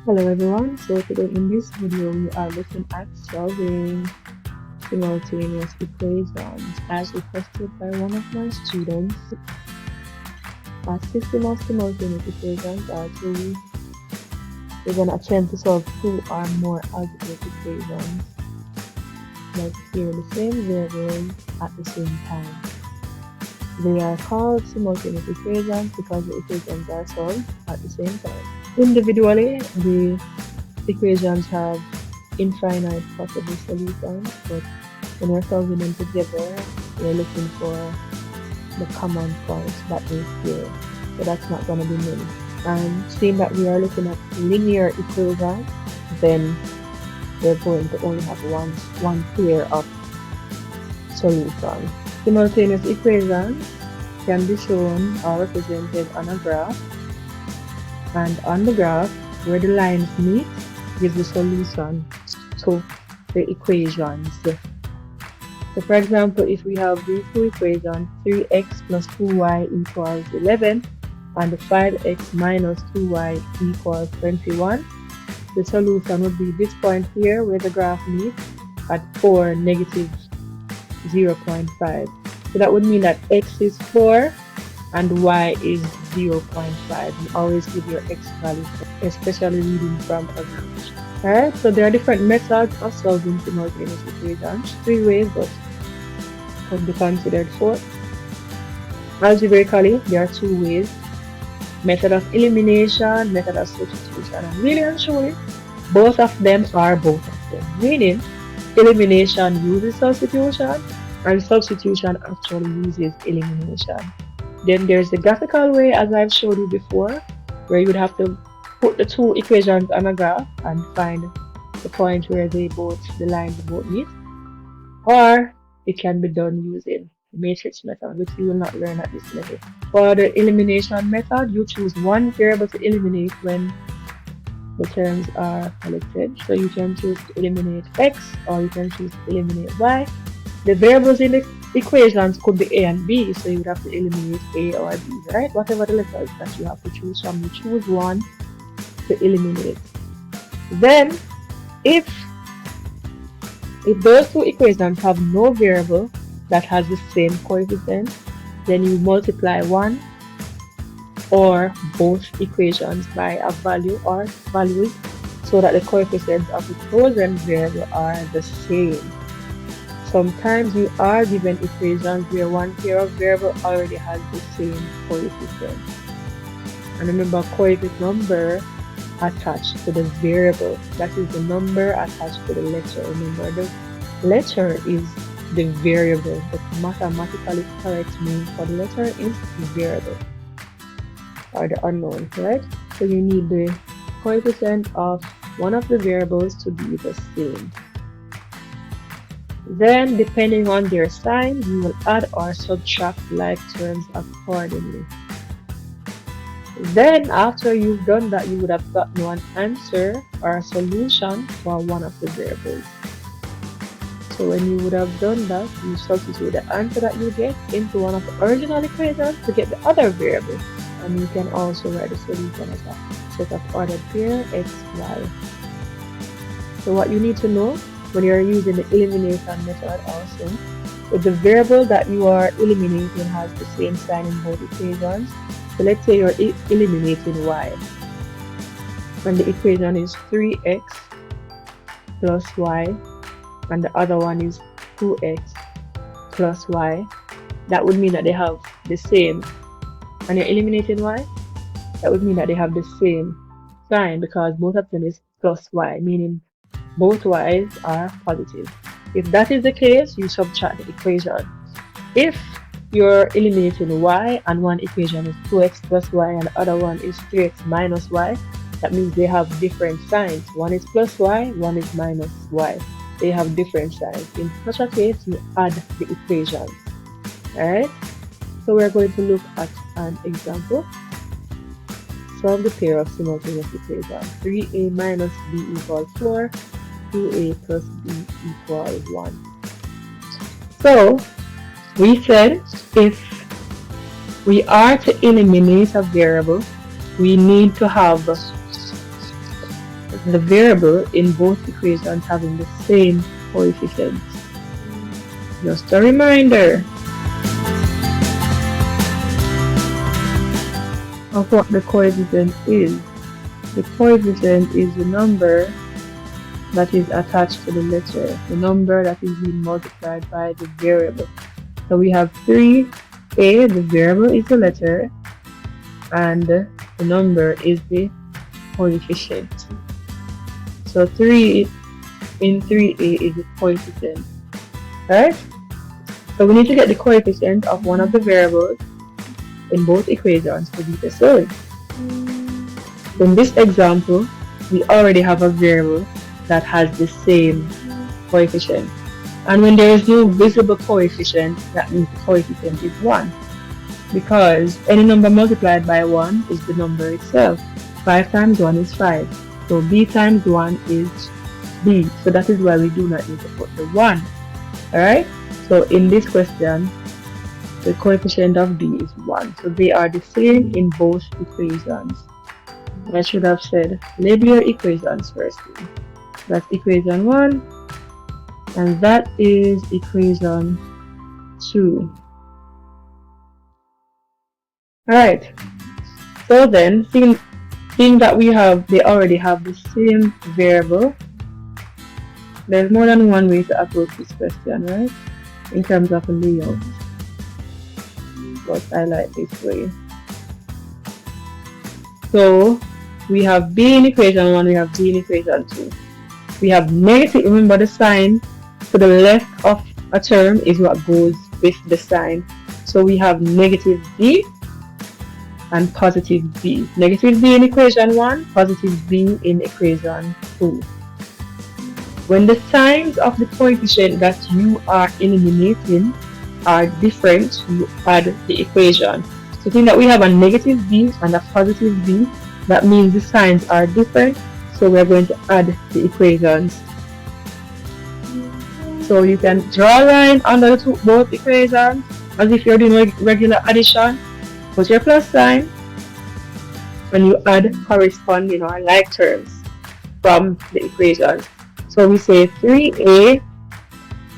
Hello everyone, so today in this video we are looking at solving simultaneous equations as requested by one of my students. A system of simultaneous equations are two. We're going to attempt to solve two or more algebraic equations that share the same variables at the same time. They are called simultaneous equations because the equations are solved at the same time. Individually, the equations have infinite possible solutions, but when we're solving them together, we're looking for the common points that they share. So that's not going to be many. And seeing that we are looking at linear equations, then we're going to only have one pair of solutions. Simultaneous equations can be shown or represented on a graph, and on the graph where the lines meet gives the solution to the equations. So for example, if we have these two equations, 3x plus 2y equals 11 and 5x minus 2y equals 21, the solution would be this point here where the graph meets at 4, negative 0.5. So that would mean that x is 4 and y is 0.5. You always give your x value, especially reading from a graph. Alright, so there are different methods of solving simultaneous equations. 3 ways, but could be considered 4. Algebraically, there are 2 ways. Method of elimination, method of substitution. And really and truly, both of them are both of them. Meaning, elimination uses substitution and substitution actually uses elimination. Then there's the graphical way, as I've showed you before, where you would have to put the two equations on a graph and find the point where the lines both meet. Or it can be done using the matrix method, which you will not learn at this level. For the elimination method, you choose one variable to eliminate when the terms are collected. So you can choose to eliminate x or you can choose to eliminate y. The variables in the equations could be a and b, so you would have to eliminate a or b, right? Whatever the letters that you have to choose from, you choose one to eliminate. Then, if those two equations have no variable that has the same coefficient, then you multiply one or both equations by a value or values so that the coefficients of the chosen variable are the same. Sometimes you are given equations where one pair of variable already has the same coefficient. And remember, coefficient number attached to the variable. That is the number attached to the letter. Remember, the letter is the variable. The mathematically correct name for the letter is the variable or the unknown, right? So you need the coefficient of one of the variables to be the same. Then, depending on their sign, you will add or subtract like terms accordingly. Then, after you've done that, you would have gotten one answer or a solution for one of the variables. So when you would have done that, you substitute the answer that you get into one of the original equations to get the other variable. And you can also write the solution as a set of ordered pair x, y. So what you need to know when you're using the elimination method also, if the variable that you are eliminating has the same sign in both equations, so let's say you're eliminating y, and the equation is 3x plus y, and the other one is 2x plus y, that would mean that they have the same, and you're eliminating y, that would mean that they have the same sign because both of them is plus y, meaning both y's are positive. If that is the case, you subtract the equation. If you're eliminating y and one equation is 2x plus y and the other one is 3x minus y, that means they have different signs. One is plus y, one is minus y. They have different signs. In such a case, you add the equations. Alright? So we're going to look at an example. Solve the pair of simultaneous equations. 3a minus b equals 4. 2a plus b equals 1. So, we said if we are to eliminate a variable, we need to have the variable in both equations having the same coefficients. Just a reminder of what the coefficient is. The coefficient is the number that is attached to the letter, the number that is being multiplied by the variable. So we have 3a, the variable is the letter, and the number is the coefficient. So 3 in 3a is the coefficient, right? So we need to get the coefficient of one of the variables in both equations to be the same. In this example, we already have a variable that has the same coefficient. And when there is no visible coefficient, that means the coefficient is 1. Because any number multiplied by 1 is the number itself. 5 times 1 is 5. So b times 1 is b. So that is why we do not need to put the 1. Alright? So in this question, the coefficient of b is 1. So they are the same in both equations. I should have said label your equations first. That's equation 1. And that is equation 2. Alright. So then, seeing that they already have the same variable, there's more than one way to approach this question, right? In terms of a layout. But I like this way. So we have b in equation 1, we have b in equation 2. We have negative, remember the sign to the left of a term is what goes with the sign. So we have negative b and positive b. Negative b in equation 1, positive b in equation 2. When the signs of the coefficient that you are eliminating are different, you add the equation. So think that we have a negative b and a positive b, that means the signs are different, so we're going to add the equations. So you can draw a line under both equations as if you're doing regular addition. Put your plus sign when you add corresponding or like terms from the equations. So we say 3a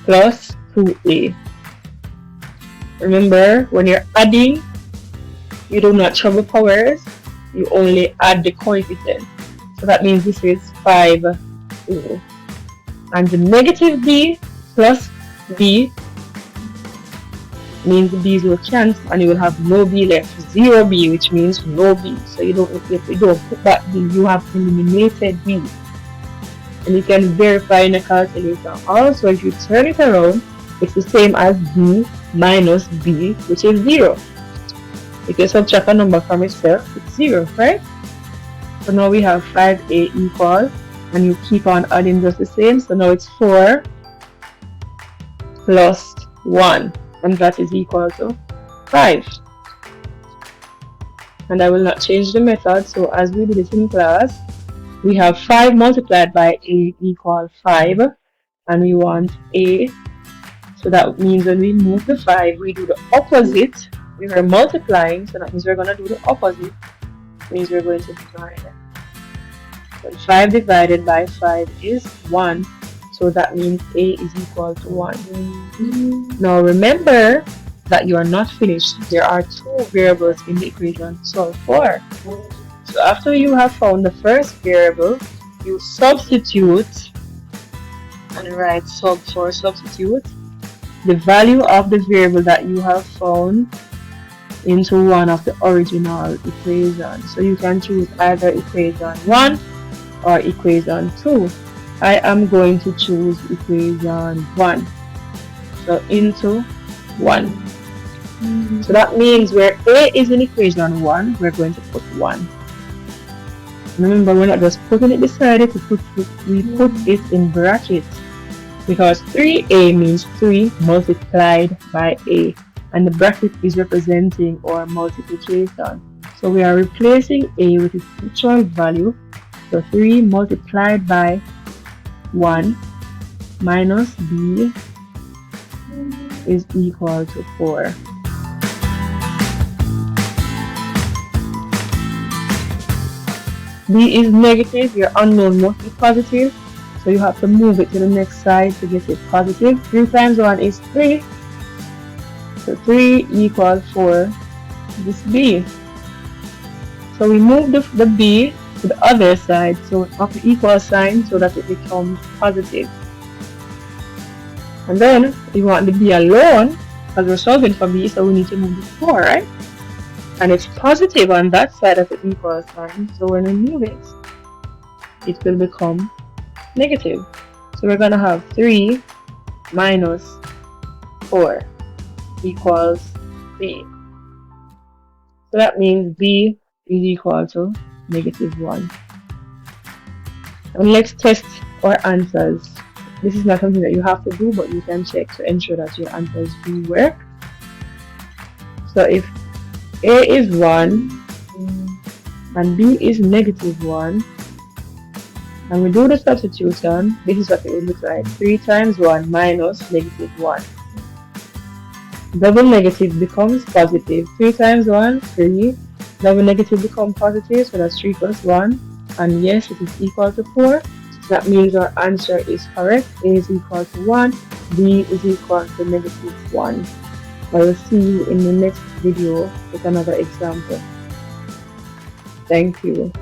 plus 2a. Remember, when you're adding, you do not trouble powers, you only add the coefficient. So that means this is 5a. And the negative b plus b means the b's will cancel and you will have no b left. 0b, which means no b. So if you don't put that b, you have eliminated b. And you can verify in a calculator. Also, if you turn it around, it's the same as b minus b, which is 0. If you subtract a number from itself, it's 0, right? So now we have 5a equal, and you keep on adding just the same. So now it's 4 plus 1, and that is equal to 5. And I will not change the method. So as we did it in class, we have 5 multiplied by a equal 5, and we want a. So that means when we move the 5, we do the opposite. We are multiplying, so that means we're going to do the opposite. It means we're going to divide. When 5 divided by 5 is 1, so that means a is equal to 1. Now remember that you are not finished. There are 2 variables in the equation to solve for. So after you have found the first variable, you substitute and write sub for substitute the value of the variable that you have found into one of the original equations. So you can choose either equation 1 or equation 2. I am going to choose equation 1. So into 1. So that means where a is in equation 1, we're going to put 1. Remember, we're not just putting it beside it, we put it in brackets. Because 3a means 3 multiplied by a, and the bracket is representing our multiplication. So we are replacing a with its actual value. So 3 multiplied by 1 minus b is equal to 4. B is negative, your unknown must be positive. So you have to move it to the next side to get it positive. 3 times 1 is 3. So 3 equals 4. This B. So we move the B to the other side. So of the equal sign so that it becomes positive. And then we want the B alone because we're solving for B, so we need to move the 4, right? And it's positive on that side of the equal sign. So when we move it, it will become negative. So we're going to have 3 minus 4 equals B. So that means B is equal to -1. And let's test our answers. This is not something that you have to do, but you can check to ensure that your answers do work. So if A is 1 and B is -1, and we do the substitution, this is what it will look like. 3 times 1 minus -1. Double negative becomes positive. 3 times 1, 3. Double negative becomes positive, so that's 3 plus 1. And yes, it is equal to 4. So that means our answer is correct. A is equal to 1. B is equal to -1. I will see you in the next video with another example. Thank you.